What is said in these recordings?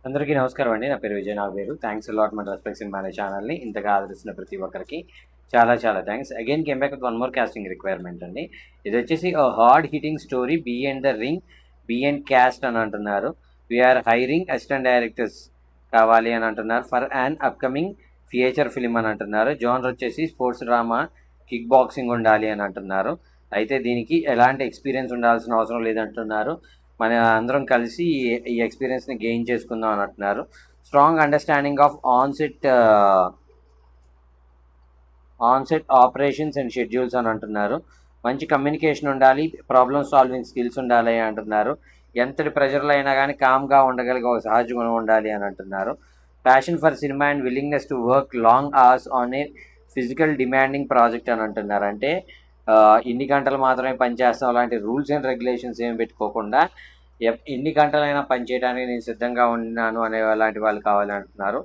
అందరికీ నమస్కారం అండి. నా పేరు విజయ్ నాగవేరు. థ్యాంక్స్ అలాట్ మన రెస్పెక్ట్స్ ఇన్ మన ఛానల్‌ని ఇంతగా ఆదరిస్తున్న ప్రతి ఒక్కరికి చాలా చాలా thanks. Again came back with one more casting requirement అండి. ఇదొచ్చేసి hard hitting story behind the ring behind cast అని అంటున్నారు. వీఆర్ హైరింగ్ అసిస్టెంట్ డైరెక్టర్స్ కావాలి అని అంటున్నారు for an upcoming feature film అని అంటున్నారు. జోనర్ వచ్చేసి స్పోర్ట్స్ డ్రామా, కిక్ బాక్సింగ్ ఉండాలి అని అంటున్నారు. అయితే దీనికి ఎలాంటి ఎక్స్‌పీరియన్స్ ఉండాల్సిన అవసరం లేదంటున్నారు. మన అందరం కలిసి ఈ ఎక్స్పీరియన్స్ని గెయిన్ చేసుకుందాం అని అంటున్నారు. Strong understanding of onset operations and schedules అని అంటున్నారు. మంచి కమ్యూనికేషన్ ఉండాలి, ప్రాబ్లమ్ సాల్వింగ్ స్కిల్స్ ఉండాలి అంటున్నారు. ఎంతటి ప్రెజర్లో అయినా కానీ కామ్గా ఉండగలిగే ఒక సహజ గుణం ఉండాలి అని అంటున్నారు. Passion for cinema and willingness to work long hours on a physical demanding project అని అంటున్నారు. అంటే ఇన్ని గంటలు మాత్రమే పనిచేస్తాం అలాంటి రూల్స్ అండ్ రెగ్యులేషన్స్ ఏమి పెట్టుకోకుండా ఎన్ని గంటలైనా పనిచేయడానికి నేను సిద్ధంగా ఉన్నాను అనే అలాంటి వాళ్ళు కావాలని అంటున్నారు.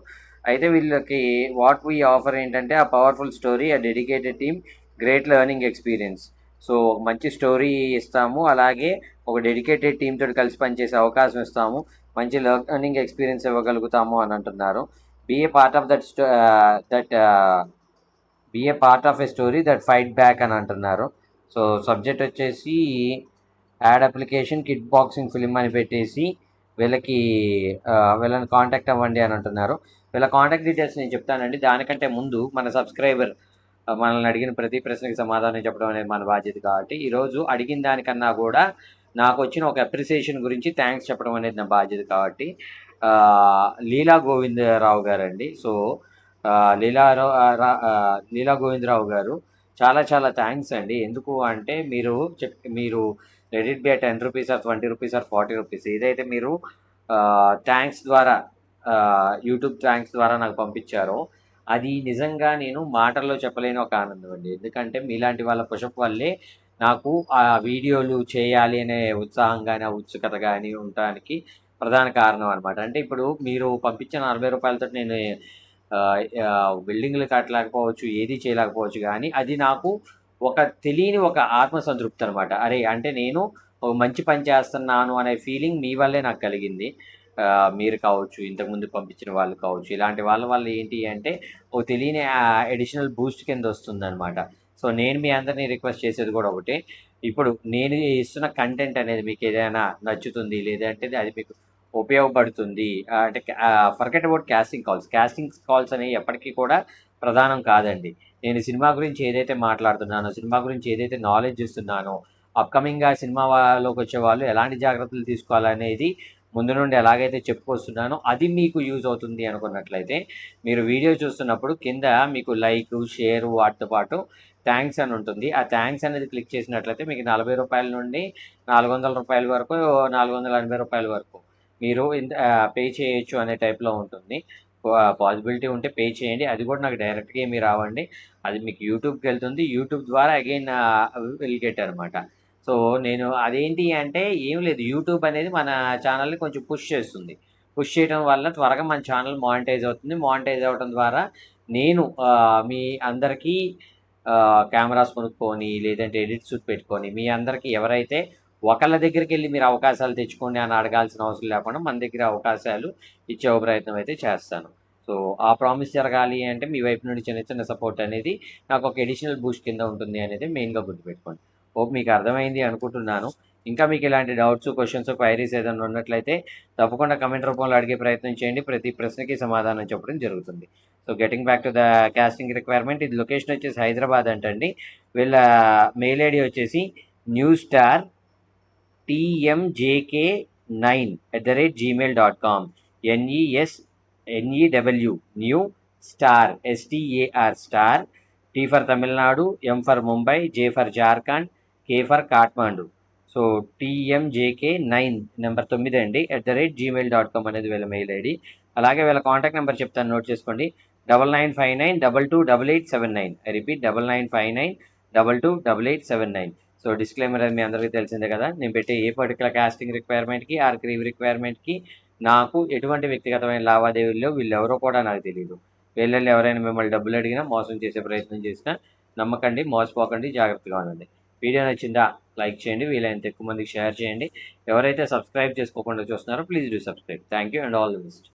అయితే వీళ్ళకి వాట్ వీ ఆఫర్ ఏంటంటే ఆ పవర్ఫుల్ స్టోరీ, ఆ dedicated team, great learning experience. So మంచి స్టోరీ ఇస్తాము, అలాగే ఒక డెడికేటెడ్ టీమ్ తోటి కలిసి పనిచేసే అవకాశం ఇస్తాము, మంచి లెర్నింగ్ ఎక్స్పీరియన్స్ ఇవ్వగలుగుతాము అని అంటున్నారు. Be a part of that be a part of a story that fight back అని అంటున్నారు. సో సబ్జెక్ట్ వచ్చేసి ad application kick boxing film అని పెట్టేసి వీళ్ళని కాంటాక్ట్ అవ్వండి అని అంటున్నారు. వీళ్ళ కాంటాక్ట్ డీటెయిల్స్ నేను చెప్తానండి. దానికంటే ముందు మన సబ్స్క్రైబర్ మనల్ని అడిగిన ప్రతి ప్రశ్నకి సమాధానం చెప్పడం అనేది మన బాధ్యత కాబట్టి ఈరోజు అడిగిన దానికన్నా కూడా నాకు వచ్చిన ఒక అప్రిసియేషన్ గురించి థ్యాంక్స్ చెప్పడం అనేది నా బాధ్యత కాబట్టి లీలా గోవిందరావు గారండి. సో లీలా గోవిందరావు గారు చాలా చాలా థ్యాంక్స్ అండి. ఎందుకు అంటే మీరు లెట్ ఇట్ బి ఆ 10 rupees or 20 rupees or 40 rupees ఏదైతే మీరు థ్యాంక్స్ ద్వారా యూట్యూబ్ థ్యాంక్స్ ద్వారా నాకు పంపించారో అది నిజంగా నేను మాటల్లో చెప్పలేని ఒక ఆనందం అండి. ఎందుకంటే మీలాంటి వాళ్ళ పుషప్ వల్లే నాకు ఆ వీడియోలు చేయాలి అనే ఉత్సాహం కానీ, ఆ ఉత్సుకత కానీ ఉండటానికి ప్రధాన కారణం అనమాట. అంటే ఇప్పుడు మీరు పంపించిన 40 రూపాయలతోటి నేను బిల్డింగ్లు కట్టలేకపోవచ్చు, ఏది చేయలేకపోవచ్చు కానీ అది నాకు ఒక తెలియని ఒక ఆత్మ సంతృప్తి అనమాట. అరే! అంటే నేను ఒక మంచి పని చేస్తున్నాను అనే ఫీలింగ్ మీ వల్లే నాకు కలిగింది. మీరు కావచ్చు, ఇంతకుముందు పంపించిన వాళ్ళు కావచ్చు, ఇలాంటి వాళ్ళ వల్ల ఏంటి అంటే ఓ తెలియని అడిషనల్ బూస్ట్ కింద వస్తుందనమాట. సో నేను మీ అందరిని రిక్వెస్ట్ చేసేది కూడా ఒకటే. ఇప్పుడు నేను ఇస్తున్న కంటెంట్ అనేది మీకు ఏదైనా నచ్చుతుంది, లేదంటే అది మీకు ఉపయోగపడుతుంది. అంటే forget about casting calls. Casting calls అనేవి ఎప్పటికీ కూడా ప్రధానం కాదండి. నేను సినిమా గురించి ఏదైతే మాట్లాడుతున్నానో, సినిమా గురించి ఏదైతే నాలెడ్జ్ ఇస్తున్నానో, అప్కమింగ్గా సినిమాలోకి వచ్చే వాళ్ళు ఎలాంటి జాగ్రత్తలు తీసుకోవాలనేది ముందు నుండి ఎలాగైతే చెప్పుకొస్తున్నానో అది మీకు యూజ్ అవుతుంది అనుకున్నట్లయితే మీరు వీడియో చూస్తున్నప్పుడు కింద మీకు లైక్, షేర్ వాటితో పాటు థ్యాంక్స్ అని ఉంటుంది. ఆ థ్యాంక్స్ అనేది క్లిక్ చేసినట్లయితే మీకు 40 రూపాయల నుండి 400 రూపాయల వరకు, 480 రూపాయల వరకు మీరు పే చేయొచ్చు అనే టైప్లో ఉంటుంది. పాసిబిలిటీ ఉంటే పే చేయండి. అది కూడా నాకు డైరెక్ట్గా ఏమీ రావండి. అది మీకు యూట్యూబ్కి వెళ్తుంది. యూట్యూబ్ ద్వారా అగైన్ విల్ గెట్ అనమాట. సో నేను అదేంటి అంటే ఏం లేదు, యూట్యూబ్ అనేది మన ఛానల్ని కొంచెం పుష్ చేస్తుంది. పుష్ చేయడం వల్ల త్వరగా మన ఛానల్ మానిటైజ్ అవుతుంది. మానిటైజ్ అవ్వడం ద్వారా నేను మీ అందరికీ కెమెరాస్ కొనుక్కొని, లేదంటే ఎడిట్ సూట్ పెట్టుకొని, మీ అందరికీ ఎవరైతే ఒకళ్ళ దగ్గరికెళ్ళి మీరు అవకాశాలు తెచ్చుకోండి అని అడగాల్సిన అవసరం లేకుండా మన దగ్గర అవకాశాలు ఇచ్చే ప్రయత్నం అయితే చేస్తాను. సో ఆ ప్రామిస్ జరగాలి అంటే మీ వైపు నుండి చిన్న చిన్న సపోర్ట్ అనేది నాకు ఒక అడిషనల్ బూస్ట్ కింద ఉంటుంది అనేది మెయిన్గా గుర్తుపెట్టుకోండి. హోప్ మీకు అర్థమైంది అనుకుంటున్నాను. ఇంకా మీకు ఇలాంటి డౌట్స్, క్వశ్చన్స్, క్వైరీస్ ఏదైనా ఉన్నట్లయితే తప్పకుండా కమెంట్ రూపంలో అడిగే ప్రయత్నం చేయండి. ప్రతి ప్రశ్నకి సమాధానం చెప్పడం జరుగుతుంది. So getting back to the casting requirement, ఇది లొకేషన్ వచ్చేసి హైదరాబాద్ అంటండి. వీళ్ళ మెయిల్ ఐడి వచ్చేసి newstar tmjk9@gmail.com. NESNEW new star STAR T for Tamil Nadu, M for Mumbai, J for Jharkhand, K for Kathmandu. So TMJK9 number 9 అండి @gmail.com అనేది వీళ్ళ మెయిల్ ఐడి. అలాగే వీళ్ళ కాంటాక్ట్ నెంబర్ చెప్తాను, నోట్ చేసుకోండి. 9959228879. I repeat 9959228879. సో డిస్క్లైమర్ అది మీ అందరికీ తెలిసిందే కదా. నేను పెట్టే ఏ పర్టికులర్ కాస్టింగ్ రిక్వైర్మెంట్కి ఆర్ క్రీవ్ రిక్వైర్మెంట్కి నాకు ఎటువంటి వ్యక్తిగతమైన లావాదేవీల్లో వీళ్ళెవరో కూడా నాకు తెలియదు. వీళ్ళల్లో ఎవరైనా మిమ్మల్ని డబ్బులు అడిగినా, మోసం చేసే ప్రయత్నం చేసినా నమ్మకండి, మోసపోకండి, జాగ్రత్తగా ఉండండి. వీడియో నచ్చిందా? లైక్ చేయండి, వీలైనంత ఎక్కువ మందికి షేర్ చేయండి. ఎవరైతే సబ్స్క్రైబ్ చేసుకోకుండా చూస్తున్నారో please do subscribe. Thank you and all the best.